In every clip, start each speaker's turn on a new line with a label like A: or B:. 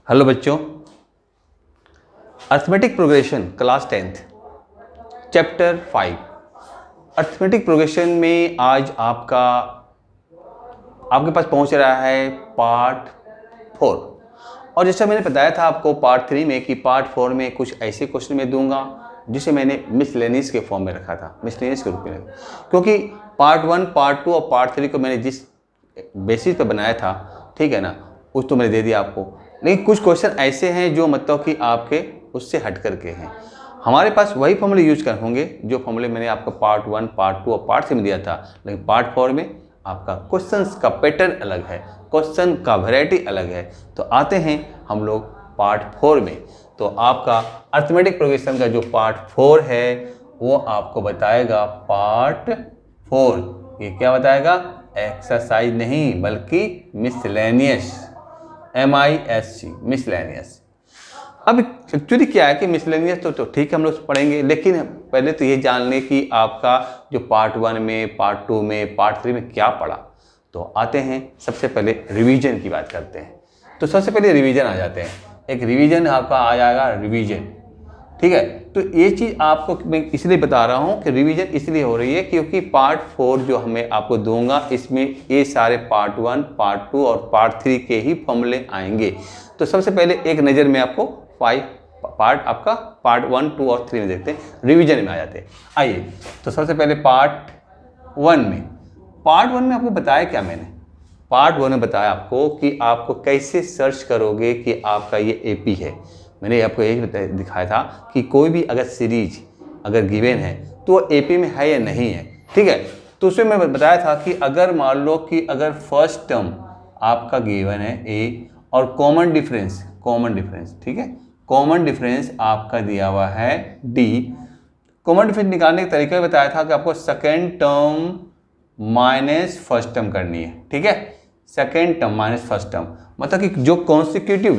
A: Hello बच्चों, arithmetic progression class 10th chapter 5 arithmetic progression में आज आपके पास पहुंच रहा है पार्ट 4। और जैसा मैंने बताया था आपको पार्ट 3 में कि पार्ट 4 में कुछ ऐसे क्वेश्चन मैं दूंगा जिसे मैंने मिसलेनियस के फॉर्म में रखा था, मिसलेनियस के रूप में, क्योंकि पार्ट 1, पार्ट 2 और पार्ट 3 को मैंने जिस बेसिस पर बनाया था, ठीक है ना, उस तो मैंने दे दिया आपको। लेकिन कुछ क्वेश्चन ऐसे हैं जो मतलब कि आपके उससे हट करके हैं। हमारे पास वही फॉर्मूले यूज कर होंगे जो फॉर्मूले मैंने आपको पार्ट 1, पार्ट 2 और पार्ट 3 में दिया था। लेकिन पार्ट 4 में आपका क्वेश्चंस का पैटर्न अलग है, क्वेश्चन का वैरायटी अलग है। तो आते हैं हम लोग पार्ट 4 में। तो आपका अर्थमेटिक प्रोग्रेशन का जो पार्ट 4 है वो आपको बताएगा पार्ट 4। ये क्या बताएगा? एक्सरसाइज नहीं बल्कि मिसलेनियस, MISC, मिसलेनियस। अब एक्चुअली क्या है कि मिसलेनियस तो ठीक है हम लोग पढ़ेंगे, लेकिन पहले तो ये जान लें कि आपका जो पार्ट 1 में, पार्ट 2 में, पार्ट 3 में क्या पढ़ा। तो आते हैं सबसे पहले रिवीजन की बात करते हैं। तो सबसे पहले रिवीजन आ जाते हैं। एक रिवीजन आपका आ जाएगा, रिवीजन, ठीक है। तो ये चीज़ आपको मैं इसलिए बता रहा हूँ कि रिवीजन इसलिए हो रही है क्योंकि पार्ट 4 जो हमें आपको दूंगा इसमें ये सारे पार्ट 1, पार्ट 2 और पार्ट 3 के ही फॉर्मूले आएंगे। तो सबसे पहले एक नज़र में आपको 5 पार्ट आपका पार्ट 1, 2 और 3 में देखते हैं, रिवीजन में आ जाते हैं। आइए, तो सबसे पहले पार्ट 1 में आपको बताया क्या मैंने? पार्ट 1 में बताया आपको कि आपको कैसे सर्च करोगे कि आपका ये एपी है। मैंने आपको यही दिखाया था कि कोई भी अगर सीरीज अगर गिवन है तो वो एपी में है या नहीं है, ठीक है। तो उसमें मैं बताया था कि अगर मान लो कि अगर फर्स्ट टर्म आपका गिवन है ए और कॉमन डिफरेंस, ठीक है, कॉमन डिफरेंस आपका दिया हुआ है डी। कॉमन डिफरेंस निकालने का तरीका बताया था कि आपको second term minus first term करनी है, ठीक है। Second term minus first term मतलब कि जो कॉन्सिक्यूटिव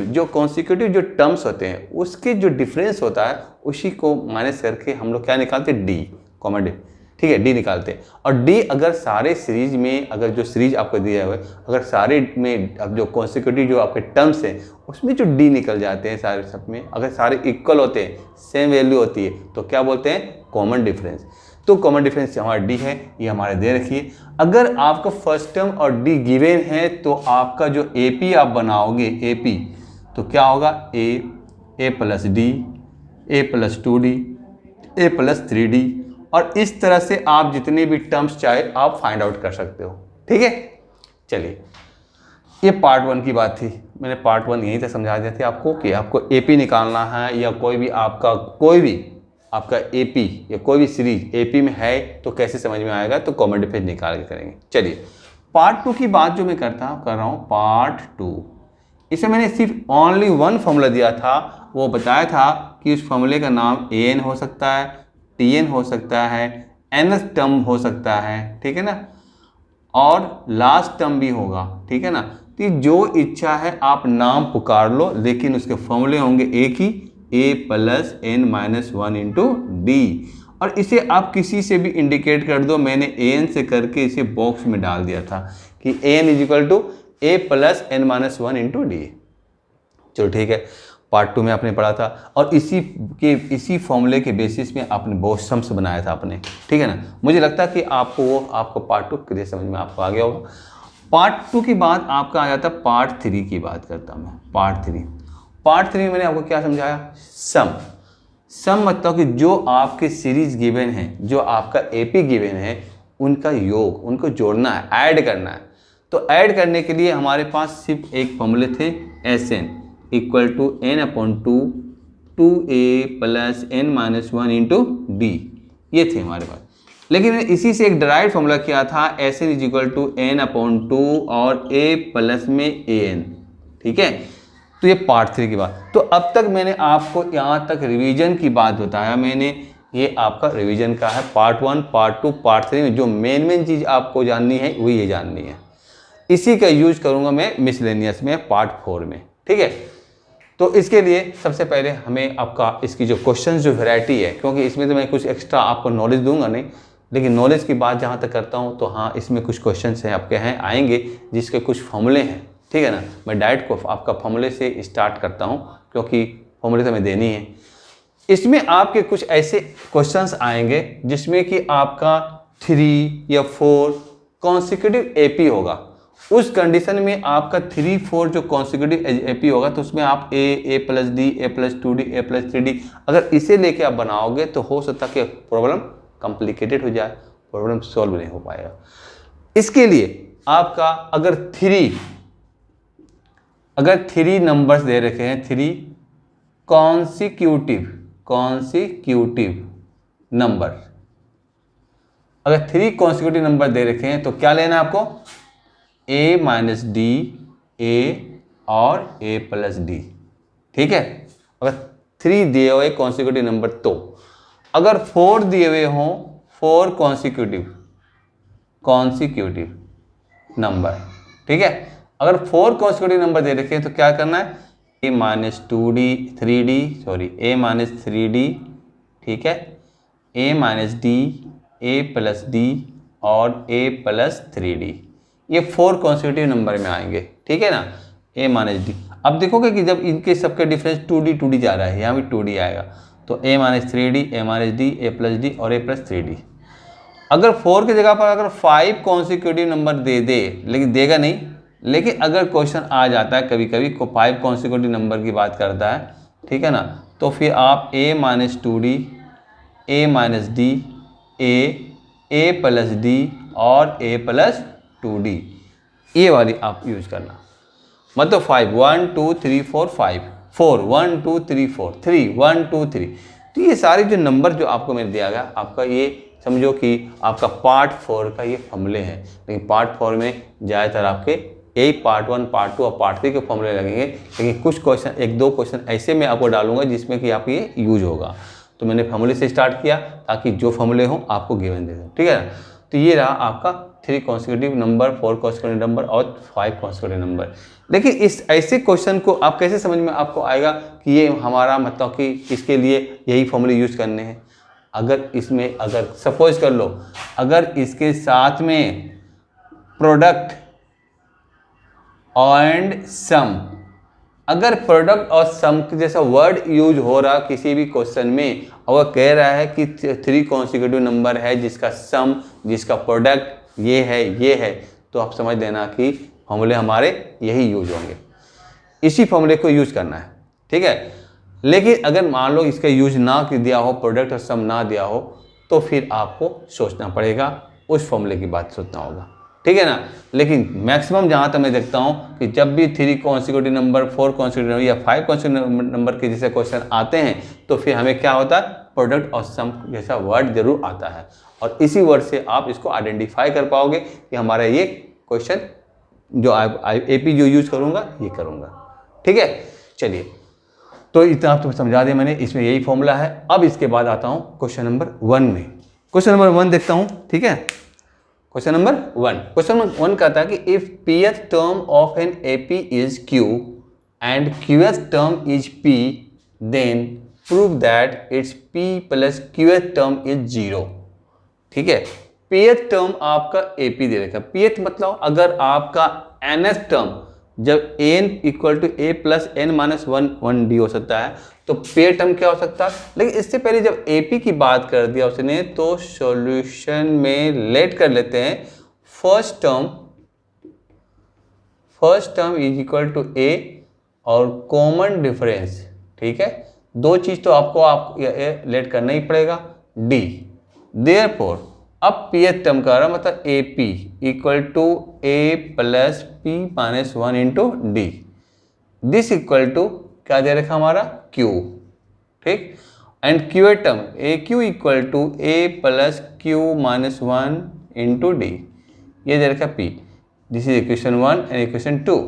A: जो टर्म्स होते हैं उसके जो डिफरेंस होता है उसी को माइनस करके हम लोग क्या निकालते हैं? डी, कॉमन डी, ठीक है, डी निकालते हैं। और डी अगर सारे सीरीज में, अगर जो सीरीज आपको दिया हुआ है, अगर सारे में अब जो कॉन्सिक्यूटिव जो आपके टर्म्स हैं उसमें जो डी निकल जाते हैं सारे सब में, अगर सारे इक्वल होते हैं, सेम वैल्यू होती है, तो क्या बोलते हैं? Common difference. तो कॉमन डिफरेंस हमारा डी है, ये हमारे दे रखिए। अगर आपका फर्स्ट टर्म और डी गिवन है तो आपका जो एपी आप बनाओगे, एपी, तो क्या होगा? ए प्लस डी, ए प्लस 2D, ए प्लस 3D, और इस तरह से आप जितने भी टर्म्स चाहे आप फाइंड आउट कर सकते हो, ठीक है। चलिए, ये पार्ट 1 की बात थी। मैंने पार्ट 1 यहीं तक समझा दिया था आपको कि आपको एपी निकालना है या कोई भी आपका एपी या कोई भी सीरीज एपी में है तो कैसे समझ में आएगा? तो कॉमन डिफरेंस निकाल के करेंगे। चलिए, पार्ट 2 की बात जो मैं कर रहा हूँ, पार्ट 2, इसमें मैंने सिर्फ ओनली 1 फॉर्मूला दिया था। वो बताया था कि उस फॉर्मूले का नाम an हो सकता है, tn हो सकता है, nth टर्म हो सकता है, ठीक है ना, और लास्ट टर्म भी होगा, ठीक है ना। तो जो इच्छा है आप नाम पुकार लो, लेकिन उसके फॉर्मूले होंगे एक ही, a plus n-1 into D. और इसे आप किसी से भी इंडिकेट कर दो। मैंने an से करके इसे बॉक्स में डाल दिया था कि an is equal to a plus n-1 into d. चलो ठीक है, पार्ट 2 में आपने पढ़ा था और इसी फॉर्मूले के बेसिस में आपने बहुत सम्स बनाया था आपने, ठीक है ना। मुझे लगता है कि आपको पार्ट 2 क्लियर समझ में आपको आ गया होगा। पार्ट 2 की बाद आपका आ जाता है पार्ट 3 की बात करता हूँ मैं। पार्ट 3 में मैंने आपको क्या समझाया? सम मतलब कि जो आपके सीरीज गिवन है, जो आपका एपी गिवन है, उनका योग, उनको जोड़ना है, ऐड करना है। तो ऐड करने के लिए हमारे पास सिर्फ एक फॉर्मूले थे, Sn equal to n/2 2a plus n-1 into d, ये थे हमारे पास। लेकिन मैंने इसी से एक डिराइव्ड फॉर्मूला किया था, Sn is equal to n/2 और a प्लस में an, ठीक है। तो ये पार्ट 3 की बात। तो अब तक मैंने आपको यहाँ तक रिवीजन की बात बताया मैंने। ये आपका रिवीजन का है, पार्ट 1, पार्ट 2, पार्ट 3 में जो मेन चीज़ आपको जाननी है वो ये जाननी है। इसी का यूज करूँगा मैं मिसलेनियस में, पार्ट 4 में, ठीक है। तो इसके लिए सबसे पहले हमें आपका इसकी जो क्वेश्चन जो वैरायटी है, क्योंकि इसमें तो मैं कुछ एक्स्ट्रा आपको नॉलेज दूंगा नहीं, लेकिन नॉलेज की बात जहाँ तक करता हूँ तो हाँ, इसमें कुछ क्वेश्चन हैं आपके आएंगे जिसके कुछ फॉर्मूले हैं, ठीक है ना। मैं डायरेक्ट को आपका फॉर्मूले से स्टार्ट करता हूँ क्योंकि फॉर्मूले तो हमें देनी है। इसमें आपके कुछ ऐसे क्वेश्चंस आएंगे जिसमें कि आपका 3 या 4 कॉन्सिक्यूटिव एपी होगा। उस कंडीशन में आपका 3, 4 जो कॉन्सिक्यूटिव एपी होगा तो उसमें आप ए प्लस डी, ए प्लस 2D, ए प्लस 3D अगर इसे लेके आप बनाओगे तो हो सकता है कि प्रॉब्लम कॉम्प्लिकेटेड हो जाए, प्रॉब्लम सॉल्व नहीं हो पाएगा। इसके लिए आपका अगर 3 नंबर्स दे रखे हैं, 3 कॉन्सिक्यूटिव नंबर, अगर 3 कॉन्सिक्यूटिव नंबर दे रखे हैं तो क्या लेना है आपको, a माइनस डी, ए और a प्लस डी। ठीक है, अगर 3 दिए हुए कॉन्सिक्यूटिव नंबर, तो अगर 4 दिए हुए हों, 4 कॉन्सिक्यूटिव नंबर, ठीक है, अगर 4 कॉन्सिक्यूटिव नंबर दे रखे हैं तो क्या करना है, a माइनस 3d, ठीक है, a minus D, a plus D और a प्लस 3d, ये 4 कॉन्सिक्यूटिव नंबर में आएंगे। ठीक है ना, a माइनस डी। अब देखोगे कि जब इनके सबके डिफरेंस 2d जा रहा है, यहाँ भी 2d आएगा, तो a minus 3d, a minus D, a plus D और a प्लस 3d। अगर 4 की जगह पर अगर 5 कॉन्सिक्यूटिव नंबर दे दे, लेकिन देगा नहीं, लेकिन अगर क्वेश्चन आ जाता है कभी कभी को 5 कॉन्सिक्यूटिव नंबर की बात करता है, ठीक है ना, तो फिर आप a minus 2d, a minus D, a plus D और a प्लस 2d, ये वाली आप यूज करना। मतलब 5 1 2 3 4 5 4 1 2 3 4 3 1 2 3, तो ये सारे जो नंबर जो आपको मैंने दिया गया, आपका ये समझो कि आपका पार्ट 4 का ये फॉर्मूले हैं। लेकिन पार्ट 4 में ज़्यादातर आपके यही पार्ट 1, पार्ट 2 और पार्ट 3 के फॉर्मूले लगेंगे, लेकिन कुछ क्वेश्चन, 1-2 क्वेश्चन ऐसे में आपको डालूंगा जिसमें कि आप ये यूज होगा। तो मैंने फॉर्मूले से स्टार्ट किया ताकि जो फॉर्मूले हों आपको गिवन दे दें। ठीक है ना, तो ये रहा आपका 3 कॉन्सिक्यूटिव नंबर, 4 कॉन्सिक्यूटिव नंबर और 5 कॉन्सिक्यूटिव नंबर। लेकिन इस ऐसे क्वेश्चन को आप कैसे समझ में आपको आएगा कि ये हमारा मतलब कि इसके लिए यही फॉर्मूले यूज करने हैं। अगर इसमें, अगर सपोज कर लो, अगर इसके साथ में प्रोडक्ट एंड सम, अगर प्रोडक्ट और सम जैसा वर्ड यूज हो रहा किसी भी क्वेश्चन में, और कह रहा है कि 3 कॉन्सिक्यूटिव नंबर है जिसका सम, जिसका प्रोडक्ट ये है, तो आप समझ लेना कि फॉर्मूले हमारे यही यूज होंगे, इसी फॉर्मूले को यूज करना है। ठीक है, लेकिन अगर मान लो इसका यूज ना दिया हो, प्रोडक्ट और सम ना दिया हो, तो फिर आपको सोचना पड़ेगा, उस फॉर्मूले की बात सोचना होगा। ठीक है ना, लेकिन मैक्सिमम जहाँ तक मैं देखता हूँ कि जब भी 3 कॉन्सिक्यूटिव नंबर, 4 कॉन्सिक्यूटिव नंबर या 5 कॉन्सिक्यूटिव नंबर के जैसे क्वेश्चन आते हैं, तो फिर हमें क्या होता है, प्रोडक्ट और सम जैसा वर्ड जरूर आता है, और इसी वर्ड से आप इसको आइडेंटिफाई कर पाओगे कि हमारा ये क्वेश्चन जो AP जो यूज करूँगा ये करूँगा। ठीक है, चलिए, तो इतना आप तो समझा दें मैंने, इसमें यही फॉर्मूला है। अब इसके बाद आता हूँ क्वेश्चन नंबर 1 में। क्वेश्चन नंबर 1 देखता हूँ। ठीक है, क्वेश्चन नंबर 1 कहता है कि if pth term of an AP is Q and qth term is P, then prove that it's P plus qth term is 0। ठीक है, pth टर्म आपका AP दे रखा है। pth मतलब अगर आपका nth टर्म, जब n equal to a plus n minus 1 d हो सकता है, तो पे टर्म क्या हो सकता है। लेकिन इससे पहले जब AP की बात कर दिया उसने, तो सॉल्यूशन में लेट कर लेते हैं first term is equal to a और कॉमन डिफरेंस। ठीक है, 2 चीज तो आपको लेट करना ही पड़ेगा, d। देयरफॉर अब pth टर्म का रहा मतलब AP equal to a plus p minus 1 into d, this equal to क्या दे रखा हमारा Q। ठीक, and Q term AQ equal to a plus Q minus 1 into d, ये दे रखा P। This is equation 1 and equation 2।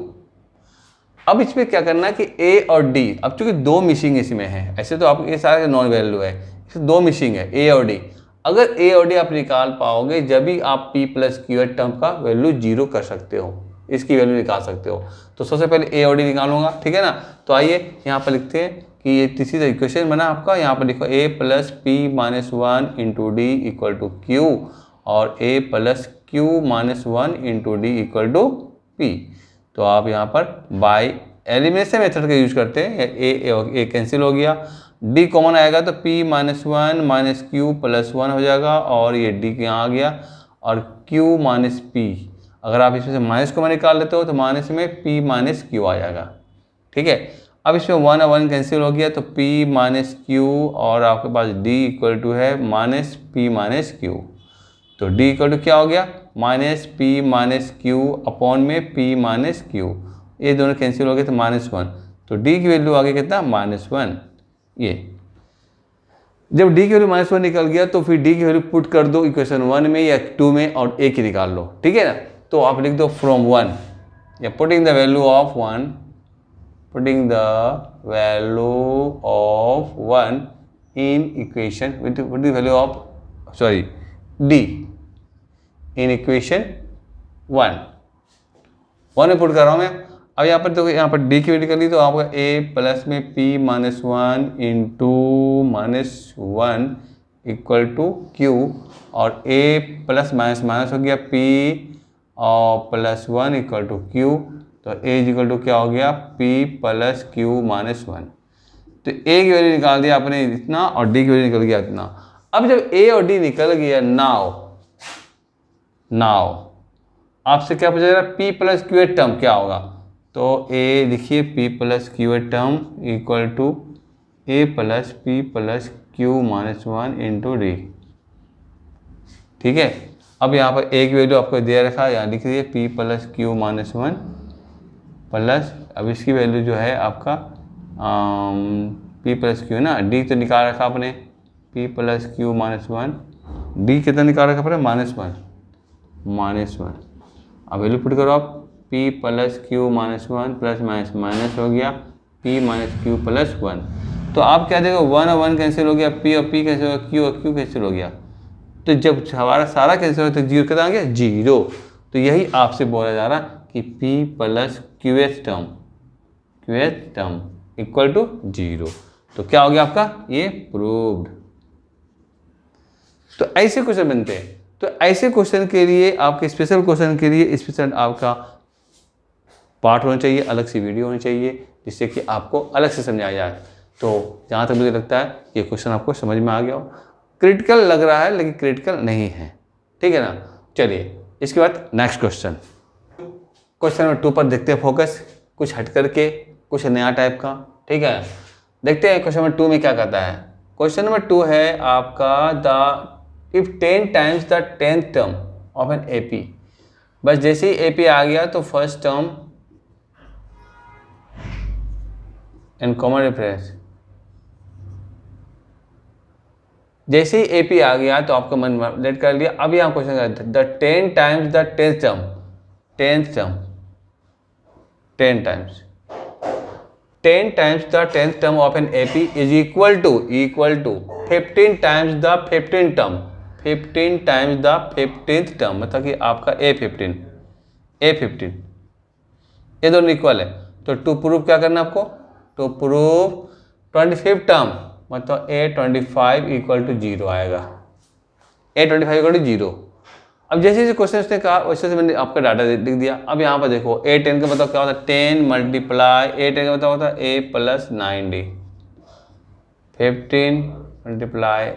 A: अब इसमें क्या करना है कि A और D, अब चूंकि 2 मिसिंग इसमें है, ऐसे तो आप ये सारा नॉन वैल्यू है, इसमें 2 मिसिंग है A और D। अगर A और D आप निकाल पाओगे जब भी आप P प्लस Q टर्म का वैल्यू 0 कर सकते हो, इसकी वैल्यू निकाल सकते हो। तो सबसे पहले A और D निकालूंगा। ठीक है ना, तो आइए यहाँ पर लिखते हैं कि ये दिस इज इक्वेशन बना आपका, यहाँ पर लिखो A plus P minus 1 into D equal to Q और A plus Q minus 1 into D equal to P। तो आप यहाँ पर बाय एलिमिनेशन मेथड का यूज करते हैं, ए कैंसिल हो गया, डी कॉमन आएगा तो p minus one minus Q plus one हो जाएगा, और ये डी यहाँ आ गया, और q माइनस पी, अगर आप इसमें से माइनस कॉमन निकाल लेते हो तो माइनस में p माइनस क्यू आ जाएगा। ठीक है, अब इसमें वन और वन कैंसिल हो गया तो p माइनस क्यू, और आपके पास d इक्वल टू है माइनस पी माइनस क्यू, तो d इक्वल टू क्या हो गया minus P minus Q upon में p माइनस क्यू, ये दोनों कैंसिल हो गए तो माइनस वन, तो d की वैल्यू आ गई कितना माइनस वन। ये जब d की वैल्यू माइनस वन निकल गया तो फिर d की वैल्यू पुट कर दो इक्वेशन 1 में या 2 में और a की निकाल लो। ठीक है ना, तो आप लिख दो फ्रॉम 1 या putting the value of 1, putting the value of 1 in equation with the value of sorry d in equation 1 में पुट कर रहा हूँ मैं। अब यहाँ पर देखो, यहाँ पर d की वैल्यू कर ली तो आपका a प्लस में p minus one into minus one equal to q, और a प्लस माइनस माइनस हो गया p और plus one equal to q, तो a इक्वल टू क्या हो गया p plus q minus one. तो a की वैल्यू निकाल दिया आपने इतना और d की वैल्यू निकल गया इतना। अब जब a और d निकल गया, नाउ आपसे क्या पूछा जा रहा है p प्लस क्यू टर्म क्या होगा, तो a लिखिए p plus q term equal to a plus p plus q minus one into d. ठीक है, अब यहाँ पर a की वैल्यू आपको दे रखा है, यहाँ लिख दीजिए p plus q minus one plus, अब इसकी वैल्यू जो है आपका p प्लस क्यू ना, d तो निकाल रखा आपने p plus q minus one, d कितना निकाल रखा आपने माइनस वन। अब वैल्यू पुट करो आप p plus q minus one plus minus minus हो गया p minus Q plus one, तो आप क्या देखो 1 और 1 कैंसिल हो गया, p और p कैंसिल हो गया, q और q कैंसिल हो गया, तो जब हमारा सारा कैंसिल हो तो जीरो कितना आ गया 0। तो यही आपसे बोला जा रहा कि p प्लस क्यू एच टर्म इक्वल टू 0, तो क्या हो गया आपका ये प्रूव्ड। तो ऐसे क्वेश्चन बनते हैं, तो ऐसे क्वेश्चन के लिए आपके स्पेशल क्वेश्चन के लिए स्पेशल आपका पार्ट होना चाहिए, अलग से वीडियो होनी चाहिए जिससे कि आपको अलग से समझाया जाए। तो जहाँ तक मुझे लगता है ये क्वेश्चन आपको समझ में आ गया हो, क्रिटिकल लग रहा है लेकिन क्रिटिकल नहीं है। ठीक है ना, चलिए इसके बाद नेक्स्ट क्वेश्चन नंबर 2 पर देखते हैं फोकस, कुछ हट करके कुछ नया टाइप का। ठीक है, देखते हैं क्वेश्चन नंबर 2 में क्या कहता है। क्वेश्चन नंबर 2 है आपका if 10 times the 10th term of an AP, बस जैसे ही AP आ गया तो first term and common reference, जैसे ही AP आ गया तो आपका मन लेट कर लिया। अब यहाँ क्वेश्चन करते हैं the 10 times the 10th term, 10 times 10 the 10th term of an AP is equal to 15 times the 15th term, 15 times the 15th term, मतलब कि आपका A15 ये दोनों इक्वल है। तो टू प्रूव क्या करना आपको, टू प्रूव 25th टर्म, मतलब A25 इक्वल टू 0 आएगा, A25 इक्वल टू 0। अब जैसे जैसे क्वेश्चन उसने कहा वैसे से मैंने आपका डाटा लिख दिया। अब यहाँ पर देखो A10 का मतलब क्या होता है 10 मल्टीप्लाई A10 का मतलब होता है A plus 9D, 15 multiply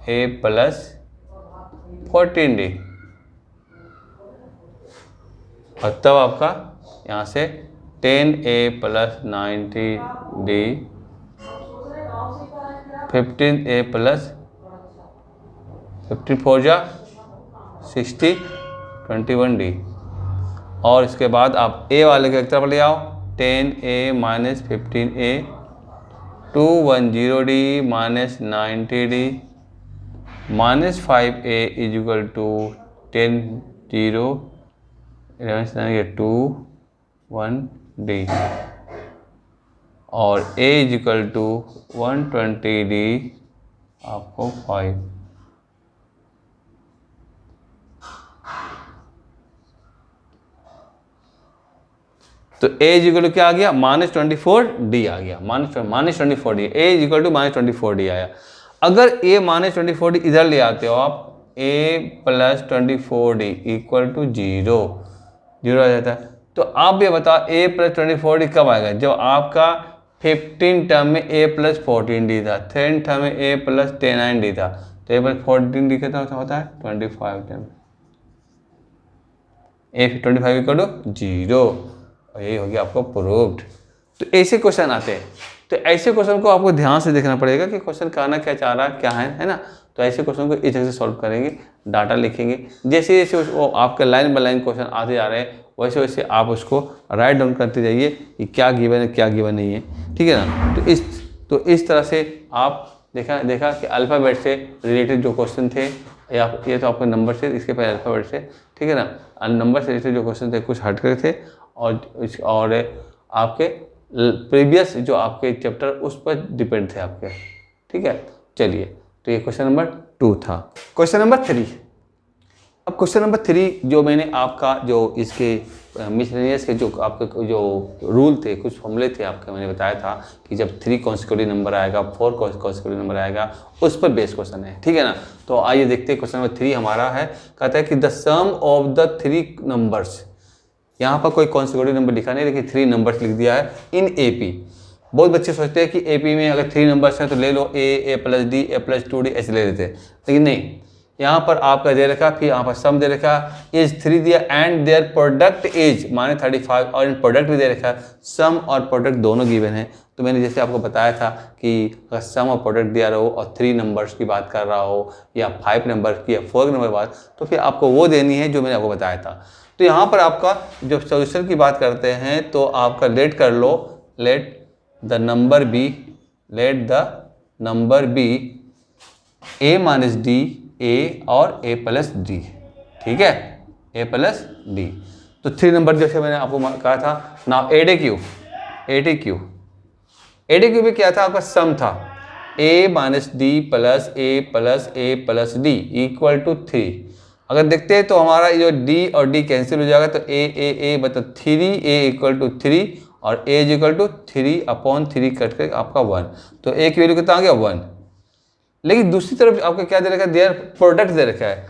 A: A plus 14D, और तब आपका यहाँ से 10A plus 90D 15A plus 54 जा 60 21D, और इसके बाद आप A वाले के एक तरफ ले आओ 10A minus 15A 210D minus 90D minus 5A is equal to 10 0 11 2 1D, और A is equal to 120D आपको 5। तो A इज इक्वल टू क्या आ गया -24D आ गया, -24D, A is equal to -24D आया। अगर A -24D इधर ले आते हो आप A plus 24D equal to 0 आ जाता है, तो आप भी बताओ a + 24d कब आएगा, जब आपका 15 टर्म में a + 14d था, 10 टर्म में a + 9d था, तो a + 14d कितना होता है 25 टर्म, a 25 = 0, और यही हो गया आपको प्रूव्ड। तो ऐसे क्वेश्चन आते हैं, तो ऐसे क्वेश्चन को आपको ध्यान से देखना पड़ेगा कि क्वेश्चन कहना क्या चाह रहा है, क्या है ना। तो ऐसे क्वेश्चन को इस तरह से सॉल्व करेंगे, डाटा लिखेंगे, जैसे जैसे वो आपके लाइन बाय लाइन क्वेश्चन आते जा रहे हैं वैसे वैसे आप उसको राइट डाउन करते जाइए कि क्या गिवन है क्या गिवन नहीं है, ठीक है ना। तो इस तरह से आप देखा कि अल्फ़ाबेट से रिलेटेड जो क्वेश्चन थे, या ये तो आपके नंबर से, इसके पहले अल्फ़ाबेट से, ठीक है ना, नंबर से रिलेटेड जो क्वेश्चन थे कुछ हट कर थे, और आपके प्रीवियस जो आपके चैप्टर उस पर डिपेंड थे आपके, ठीक है। चलिए, तो ये क्वेश्चन नंबर 2 था। क्वेश्चन नंबर 3, अब क्वेश्चन नंबर 3 जो मैंने आपका जो इसके मिसलेनियस के जो आपके जो रूल थे, कुछ फॉर्मूले थे आपके, मैंने बताया था कि जब 3 कॉन्सिक्यूटिव नंबर आएगा, 4 कॉन्सिक्यूटिव नंबर आएगा, उस पर बेस क्वेश्चन है, ठीक है ना। तो आइए देखते हैं, क्वेश्चन नंबर 3 हमारा है, कहता है कि the sum of the 3 numbers, यहाँ पर कोई कॉन्सिक्यूटिव नंबर लिखा नहीं, लेकिन 3 नंबर्स लिख दिया है इन एपी। बहुत बच्चे सोचते हैं कि एपी में अगर 3 नंबर्स हैं तो ले लो a + d, a + 2d ऐसे ले लेते हैं, लेकिन नहीं, यहाँ पर आपका दे रखा, फिर यहाँ पर सम दे रखा, इज 3 दिया, एंड देयर प्रोडक्ट इज माने 35, और इन प्रोडक्ट भी दे रखा, सम और प्रोडक्ट दोनों गिवन है। तो मैंने जैसे आपको बताया था कि अगर सम और प्रोडक्ट दिया रहो और 3 नंबर्स की बात कर रहा हो, या 5 नंबर की, या 4 नंबर की बात, तो फिर आपको वो देनी है जो मैंने आपको बताया था। तो यहाँ पर आपका जब सोल्यूशन की बात करते हैं तो आपका लेट कर लो, let the number be a - d, a और a + d, ठीक है, a + d। तो 3 नंबर जैसे मैंने आपको कहा था। नाउ ADQ में क्या था, आपका सम था a - d + a + d = 3। अगर देखते हैं तो हमारा ये जो d और d कैंसिल हो जाएगा, तो a मतलब 3a = 3 और a = 3/3 कट कर आपका 1, तो a की वैल्यू कितना आ गया 1। लेकिन दूसरी तरफ आपका क्या दे रखा है, देयर प्रोडक्ट दे रखा है,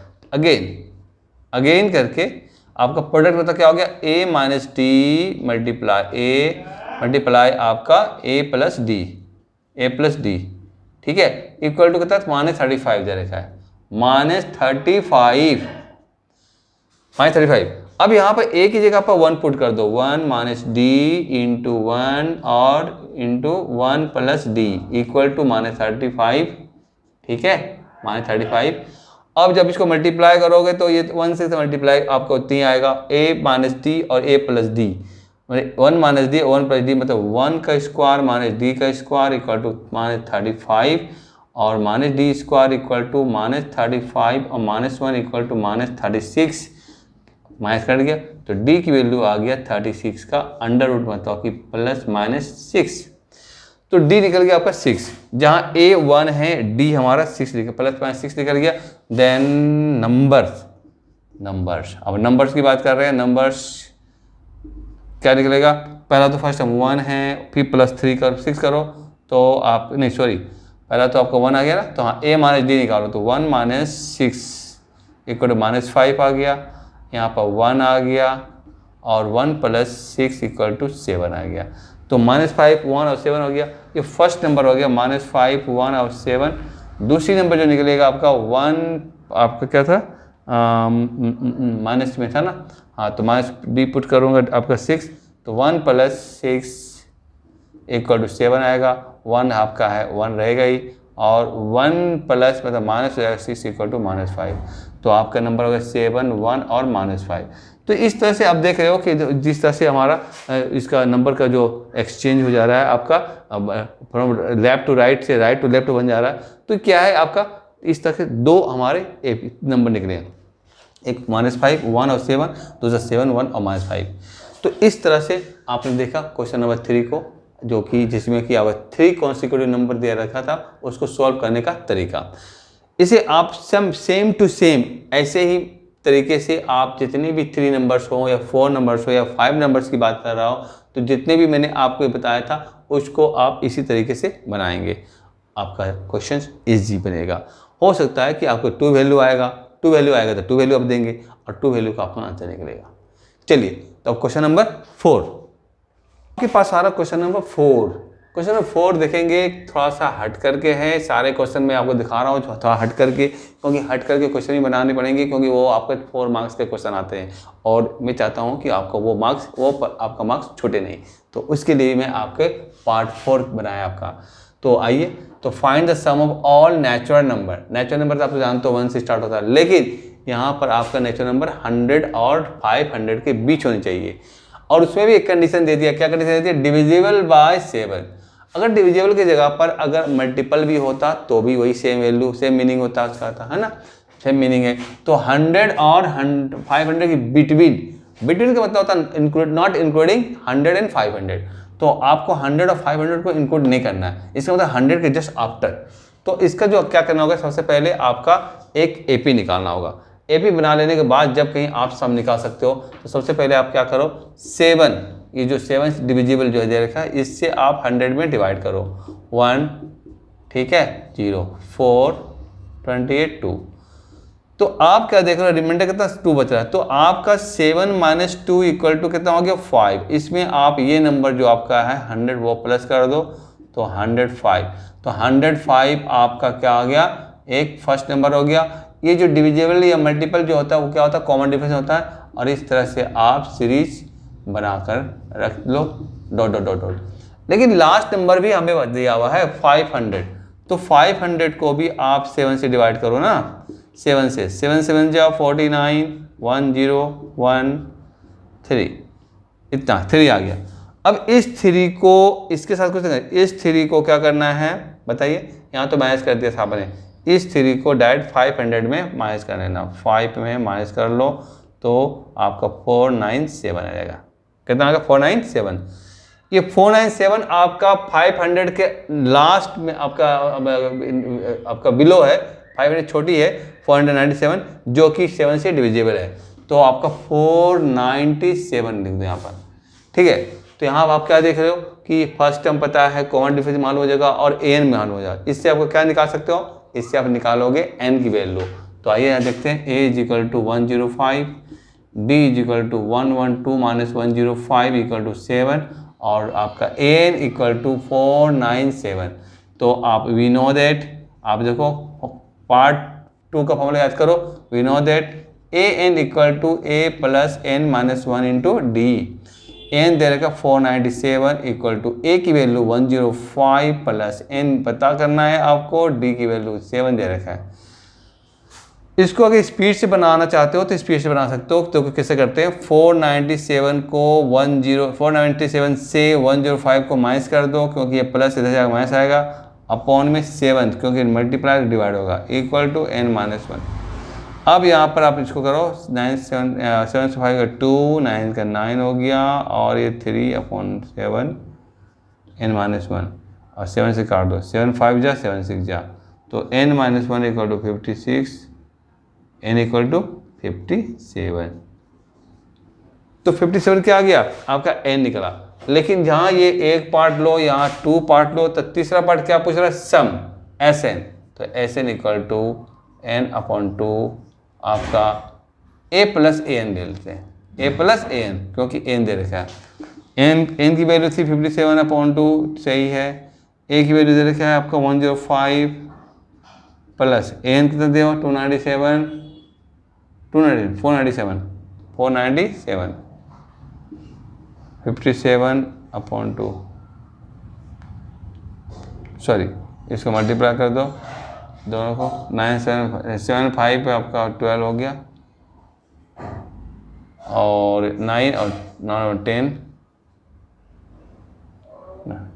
A: अगेन करके आपका प्रोडक्ट मतलब क्या हो गया, a - d मल्टीप्लाई आपका a + d, ठीक है, इक्वल टू कितना -35 दे रखा है, -35। अब यहाँ पर a की जगह पर 1 पुट कर दो, 1 - d × 1 और इंटू 1 + d इक्वल टू -35, ठीक है, -35। अब जब इसको मल्टीप्लाई करोगे तो ये 1 से मल्टीप्लाई आपको उतनी आएगा, a - d और a + d, 1 - d 1 + d मतलब 1 का स्क्वायर -d का स्क्वायर इक्वल टू -35, और -d² इक्वल टू -35 और -1 इक्वल टू -36, माइनस कट गया, तो d की वैल्यू आ गया 36 का √ मतलब कि +-6, तो d निकल गया आपका 6, जहाँ a 1 है, d हमारा 6 लिखा, +-6 निकल गया। देन नंबर्स, अब नंबर्स की बात कर रहे हैं, नंबर्स क्या निकलेगा, पहला तो फर्स्ट 1 है, फिर +3 करो, 6 करो, तो आप नहीं सॉरी, पहला तो आपका 1 आ गया ना, तो हाँ a - d निकालो, तो 1 - 6 इक्वल टू -5 आ गया, यहाँ पर 1 आ गया, और 1 + 6 इक्वल टू 7 आ गया, तो -5, 1 और 7 हो गया, ये फर्स्ट नंबर हो गया, -5, 1 और 7। दूसरी नंबर जो निकलेगा आपका 1, आपका क्या था, माइनस में था ना, हाँ, तो -d पुट करूँगा आपका 6, तो 1 + 6 इक्वल टू 7 आएगा, 1 आपका है 1 रहेगा ही, और 1 प्लस मतलब माइनस हो जाएगा 6 इक्वल टू -5, तो आपका नंबर होगा 7, 1 और -5। तो इस तरह से आप देख रहे हो कि जिस तरह से हमारा इसका नंबर का जो एक्सचेंज हो जा रहा है आपका, फ्रॉम लेफ्ट टू राइट से राइट टू लेफ्ट बन जा रहा है, तो क्या है आपका इस तरह से 2 हमारे नंबर निकले हैं, एक -5, 1 और 7, दूसरा 7, 1 और -5। तो इस तरह से आपने देखा क्वेश्चन नंबर 3 को, जो कि जिसमें कि आप 3 कॉन्सिक्यूटिव नंबर दिया रखा था, उसको सॉल्व करने का तरीका। इसे आप सेम टू सेम ऐसे ही तरीके से आप जितने भी 3 नंबर्स हो या 4 नंबर्स हो या 5 नंबर्स की बात कर रहा हो, तो जितने भी मैंने आपको बताया था उसको आप इसी तरीके से बनाएंगे, आपका क्वेश्चन ईजी बनेगा। हो सकता है कि आपको 2 वैल्यू आएगा तो 2 वैल्यू आप देंगे और 2 वैल्यू का आपका आंसर निकलेगा। चलिए तो अब क्वेश्चन नंबर 4 आपके पास आ रहा क्वेश्चन नंबर 4। क्वेश्चन नंबर 4 देखेंगे, थोड़ा सा हट करके है। सारे क्वेश्चन मैं आपको दिखा रहा हूँ थोड़ा हट करके, क्योंकि हट करके क्वेश्चन ही बनाने पड़ेंगे, क्योंकि वो आपके 4 मार्क्स के क्वेश्चन आते हैं और मैं चाहता हूँ कि आपको आपका मार्क्स छूटे नहीं। तो उसके लिए मैं आपके पार्ट 4 बनाया आपका। तो आइए, तो find the sum of all natural number. Natural number तो आप जानते हो 1 से स्टार्ट होता है, लेकिन यहाँ पर आपका नेचुरल नंबर 100 और 500 के बीच होनी चाहिए। और उसमें भी एक कंडीशन दे दिया। क्या कंडीशन दे दिया? Divisible by 7। अगर डिविजिबल की जगह पर अगर मल्टीपल भी होता तो भी वही सेम वैल्यू, सेम मीनिंग होता उसका था, है ना, सेम मीनिंग है। तो 100 और 500 की बिटवीन का मतलब होता है इंक्लूड, नॉट इंक्लूडिंग 100 एंड 500। तो आपको 100 और 500 को इंक्लूड नहीं करना है, इसका मतलब 100 के जस्ट आफ्टर। तो इसका जो क्या करना होगा, सबसे पहले आपका एक एपी निकालना होगा। एपी बना लेने के बाद जब कहीं आप सम निकाल सकते हो, तो सबसे पहले आप क्या करो, 7, ये जो 7 डिविजिबल जो है दे रखा है, इससे आप 100 में डिवाइड करो। 1, ठीक है, 0, 4, 28, 2। तो आप क्या देख रहे हो, रिमाइंडर कितना 2 बच रहा है। तो आपका 7 - 2 = कितना हो गया, 5। इसमें आप ये नंबर जो आपका है 100 वो प्लस कर दो, तो 105। तो 105 आपका क्या आ गया, एक फर्स्ट नंबर हो गया। ये जो डिविजिबल या मल्टीपल जो होता है वो क्या होता है, कॉमन डिफरेंस होता है। और इस तरह से आप सीरीज बनाकर रख लो, डॉट डॉट डॉट डॉट। लेकिन लास्ट नंबर भी हमें दिया हुआ है 500, तो 500 को भी आप 7 से डिवाइड करो ना, 7 से 7 7 जाओ 49, 1013, इतना 3 आ गया। अब इस 3 को इसके साथ कुछ नहीं, इस 3 को क्या करना है बताइए, यहाँ तो माइनस कर दिया था आपने। इस 3 को डायरेक्ट 500 में माइनस कर लेना, 5 में माइनस कर लो तो आपका 497 आ जाएगा। कितना आ गया, 497। ये 497 आपका 500 के लास्ट में आपका बिलो है, 500 छोटी है, 497 जो कि 7 से डिविजिबल है। तो आपका 497 लिख दो यहाँ पर, ठीक है। तो यहाँ आप क्या देख रहे हो कि फर्स्ट टर्म पता है, कॉमन डिफरेंस मालूम हो जाएगा और an मालूम हो जाएगा। इससे आपको क्या निकाल सकते हो, इससे आप निकालोगे n की वैल्यू। तो आइए यहाँ देखते हैं, a = 105, d = 112 - 105 = 7 और आपका an = 497। तो आप वी नो दैट, आप देखो पार्ट 2 का फॉर्मूला याद करो, we know that an = a + n - 1 × d। n दे रखा 497 = a की वैल्यू 105 + n पता करना है आपको, d की वैल्यू 7 दे रखा है। इसको अगर स्पीड से बनाना चाहते हो तो स्पीड से बना सकते हो। तो कैसे करते हैं, 497 से 105 को माइनस कर दो, क्योंकि ये प्लस इधर जाकर माइनस आएगा, अपॉन में 7 क्योंकि मल्टीप्लाई डिवाइड होगा, = n - 1। अब यहाँ पर आप इसको करो, 7 से 5 का 2, 9 का 9 हो गया और ये 3/7 n - 1 और 7 से काट दो, 7 5 जा 7 6 जा, तो n - 1 = 56, n = 57। तो 57 क्या आ गया आपका n निकला। लेकिन जहाँ ये एक पार्ट लो, यहाँ 2 पार्ट लो, तो तीसरा पार्ट क्या पूछ रहा है, सम Sn। तो Sn = n/2 आपका a + an ले लेते हैं, a + an क्योंकि n दे रखा है। n की वैल्यू थी 57/2, सही है। a की वैल्यू दे रखा है आपका 105 प्लस an कितना दे 497 57/2, सॉरी इसको मल्टीप्लाई कर दो दोनों को, 7 5 पे आपका 12 हो गया और 9 और 9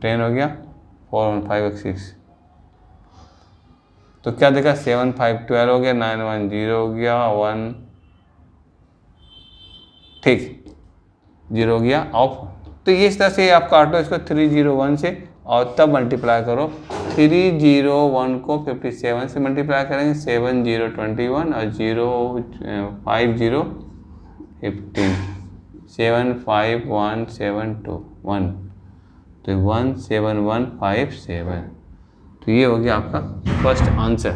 A: 10 हो गया, 4 1 5 6। तो क्या देखा, 7 5 12 हो गया, 9 1 0 हो गया, 1 ठीक 0 हो गया ऑफ। तो ये इस तरह से आप काटो इसको 301 से और तब मल्टीप्लाई करो। 301 को 57 से मल्टीप्लाई करेंगे, 7 0 21 और 0 5 0 15, 7 5 1 7 2 1, तो 17157। तो ये हो गया आपका फर्स्ट आंसर।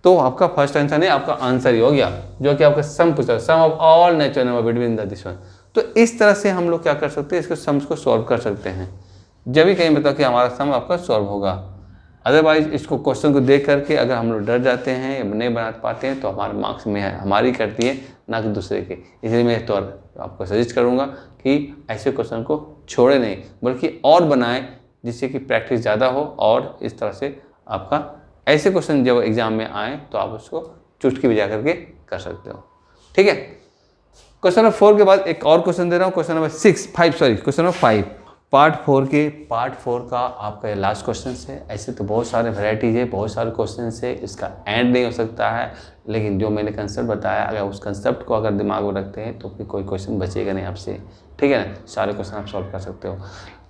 A: तो आपका फर्स्ट आंसर नहीं, आपका आंसर ही हो गया, जो कि आपका सम पूछा, sum of all natural number between this one. तो इस तरह से हम लोग क्या कर सकते हैं, इसके सम्स को सॉल्व कर सकते हैं, जब भी कहीं बताओ कि हमारा सम आपका सॉल्व होगा। अदरवाइज इसको क्वेश्चन को देख करके अगर हम लोग डर जाते हैं या नहीं बना पाते हैं तो हमारे मार्क्स में हमारी कटती है, ना कि दूसरे के। इसलिए मैं तो आपको सजेस्ट करूँगा कि ऐसे क्वेश्चन को छोड़े नहीं, बल्कि और बनाएं जिससे कि प्रैक्टिस ज़्यादा हो, और इस तरह से आपका ऐसे क्वेश्चन जब एग्जाम में आए तो आप उसको चुटकी बजा करके कर सकते हो। ठीक है, क्वेश्चन नंबर 4 के बाद एक और क्वेश्चन दे रहा हूँ, क्वेश्चन नंबर 5 पार्ट 4 का आपका लास्ट क्वेश्चन है। ऐसे तो बहुत सारे वैरायटीज है, बहुत सारे क्वेश्चन है, इसका एंड नहीं हो सकता है, लेकिन जो मैंने कंसेप्ट बताया अगर उस कंसेप्ट को अगर दिमाग में रखते हैं तो फिर कोई क्वेश्चन बचेगा नहीं आपसे। ठीक है ना, सारे क्वेश्चन आप सॉल्व कर सकते हो।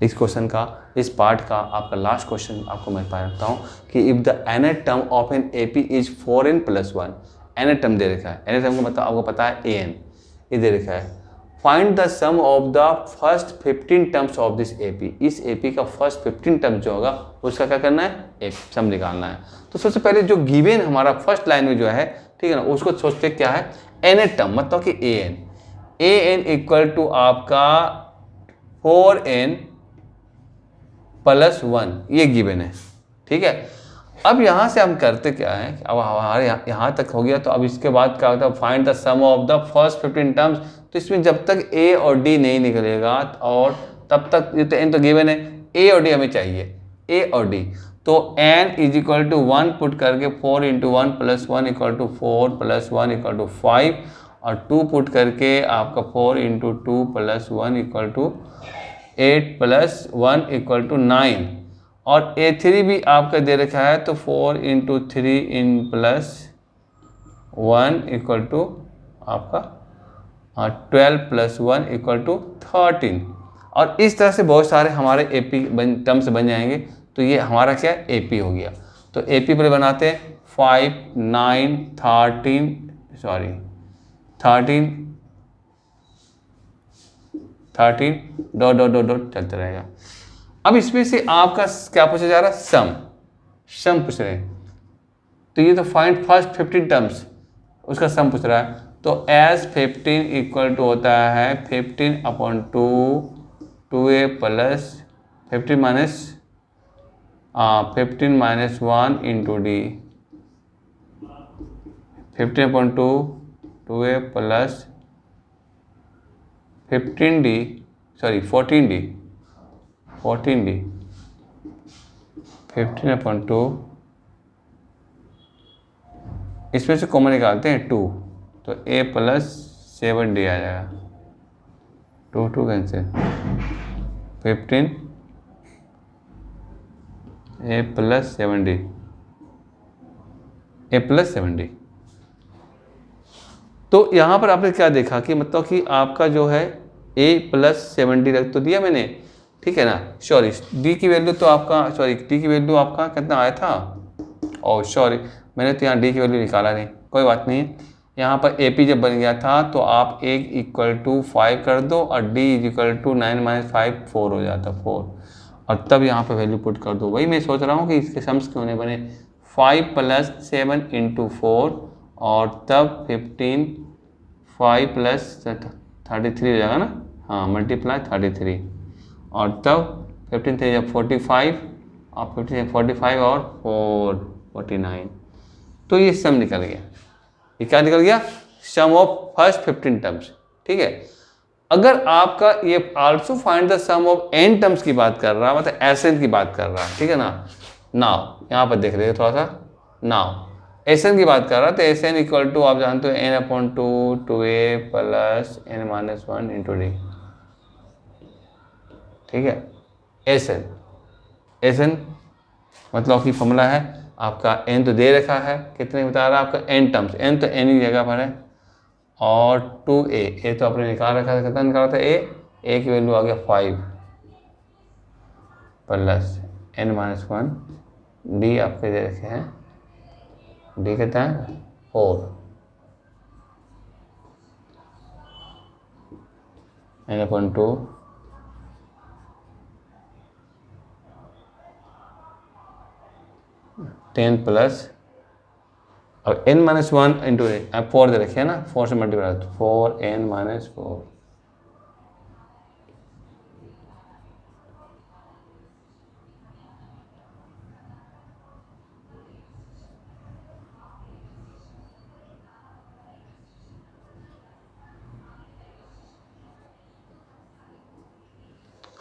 A: इस क्वेश्चन का, इस पार्ट का आपका लास्ट क्वेश्चन आपको मैं बताता हूँ कि if the nth term of an AP is 4n+1, nth term दे रखा है, nth टर्म को मतलब आपको पता है an, ये दे रखा है। Find the sum of the first 15 terms of this AP, इस AP का फर्स्ट 15 टर्म जो होगा उसका क्या करना है, सम निकालना है। तो सबसे पहले जो गिवन हमारा फर्स्ट लाइन में जो है, ठीक है ना, उसको सोचते क्या है, nth टर्म मतलब कि an इक्वल टू आपका 4n+1, ये गिवन है। ठीक है, अब यहाँ से हम करते क्या है, अब हमारे यहाँ तक हो गया, तो अब इसके बाद क्या होता है, find the sum of the first 15 terms. तो इसमें जब तक A और D नहीं निकलेगा और तब तक, ये तो n तो गिवन है, A और D हमें चाहिए, A और D। तो n is equal to 1 put करके 4 × 1 + 1 = 4 + 1 = 5, और 2 पुट करके आपका 4 × 2 + 1 = 8 + 1 = 9, और A3 भी आपका दे रखा है, तो 4 × 3 + 1 = आपका 12 + 1 = 13, और इस तरह से बहुत सारे हमारे AP टर्म्स बन जाएंगे। तो ये हमारा क्या है, AP हो गया। तो AP पर बनाते हैं 5 9 13 डॉट चलते रहेगा। अब इसमें से आपका क्या पूछा जा रहा है, सम पूछ रहे हैं। तो ये तो फाइंड फर्स्ट 15 टर्म्स, उसका सम पूछ रहा है। तो एस 15 इक्वल टू होता है 15/2 2a plus 15 minus 1 into D, 15/2 2a plus 14d 15/2, इसमें से कॉमन निकालते हैं 2, तो a + 7d आ जाएगा, 2 कैंसिल, 15 a + 7d। तो यहाँ पर आपने क्या देखा कि मतलब कि आपका जो है a + 7d रख तो दिया मैंने, ठीक है ना, सॉरी d की वैल्यू तो आपका, d की वैल्यू आपका कितना आया था, और सॉरी मैंने तो यहाँ d की वैल्यू निकाला नहीं, कोई बात नहीं। यहाँ पर AP जब बन गया था तो आप 1 = 5 कर दो, और d = 9 - 5 4 हो जाता, 4, और तब यहाँ पर वैल्यू पुट कर दो। वही मैं सोच रहा हूँ कि इसके सम्स क्यों नहीं बने, 5 + 7 × 4, और तब 15 5 + 33 हो जाएगा ना, हाँ, मल्टीप्लाई 33, और तब 15 3 = 45, और 15 45 और 4 49। तो ये सम निकल गया, ये क्या निकल गया, सम ऑफ फर्स्ट 15 टर्म्स। ठीक है, अगर आपका ये also find the sum of n terms की बात कर रहा है, मतलब Sn की बात कर रहा है, ठीक है ना। नाउ यहाँ पर देख रहे हो थोड़ा सा, नाउ Sn की बात कर रहा है, तो Sn इक्वल टू आप जानते हो n/2 2a + n - 1 into d। ठीक है, Sn मतलब कि फॉर्मूला है आपका, n तो दे रखा है, कितने बता रहा है आपका, n टर्म्स, n तो n ही जगह पर है, और 2a तो आपने निकाल रखा था, कितना निकाला था, a की वैल्यू आ गया 5 + n - 1, d आपके दे रखे हैं, d कितना है 4, n/2 10 प्लस, अब n - 1 इंटू 4 दे रखे हैं ना, 4 से मल्टीप्लाई, 4n - 4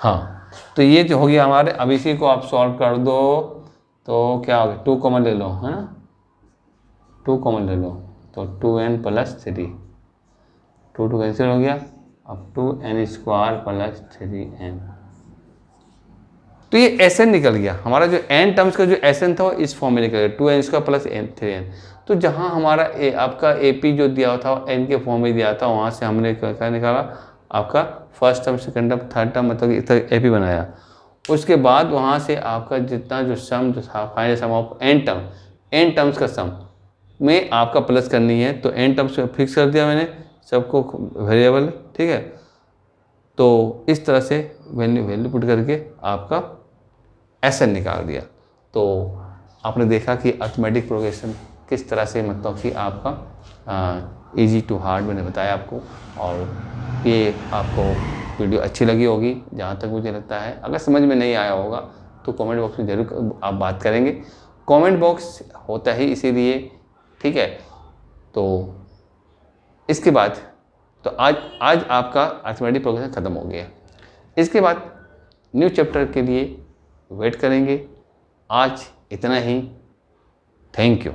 A: हाँ, तो ये जो हो गया हमारे। अब इसी को आप सॉल्व कर दो तो क्या हो गया, 2 कॉमन ले लो, है ना, 2 कॉमन ले लो तो 2n प्लस 3, 2 कैंसिल हो गया, अब 2n स्क्वायर प्लस 3n। तो ये Sn निकल गया हमारा, जो n टर्म्स का जो Sn था वो इस फॉर्म में निकल गया, 2n स्क्वायर प्लस 3n। तो जहाँ हमारा आपका AP जो दिया था n के फॉर्म में दिया था, वहाँ से हमने क्या निकाला, आपका first term, second term, third term, मतलब इस तरह AP बनाया। उसके बाद वहाँ से आपका जितना जो सम जो था, final sum of n terms का सम में आपका प्लस करनी है, तो n टर्म्स में फिक्स कर दिया मैंने सबको वेरिएबल, ठीक है। तो इस तरह से वैल्यू पुट करके आपका Sn निकाल दिया। तो आपने देखा कि अर्थमेटिक प्रोग्रेशन किस तरह से, मतलब कि आपका इजी टू हार्ड मैंने बताया आपको। और ये आपको वीडियो अच्छी लगी होगी जहाँ तक मुझे लगता है। अगर समझ में नहीं आया होगा तो कमेंट बॉक्स में ज़रूर आप बात करेंगे, कमेंट बॉक्स होता ही इसीलिए, ठीक है। तो इसके बाद तो आज आपका अर्थमेटिक प्रोग्रेशन ख़त्म हो गया। इसके बाद न्यू चैप्टर के लिए वेट करेंगे। आज इतना ही, थैंक यू।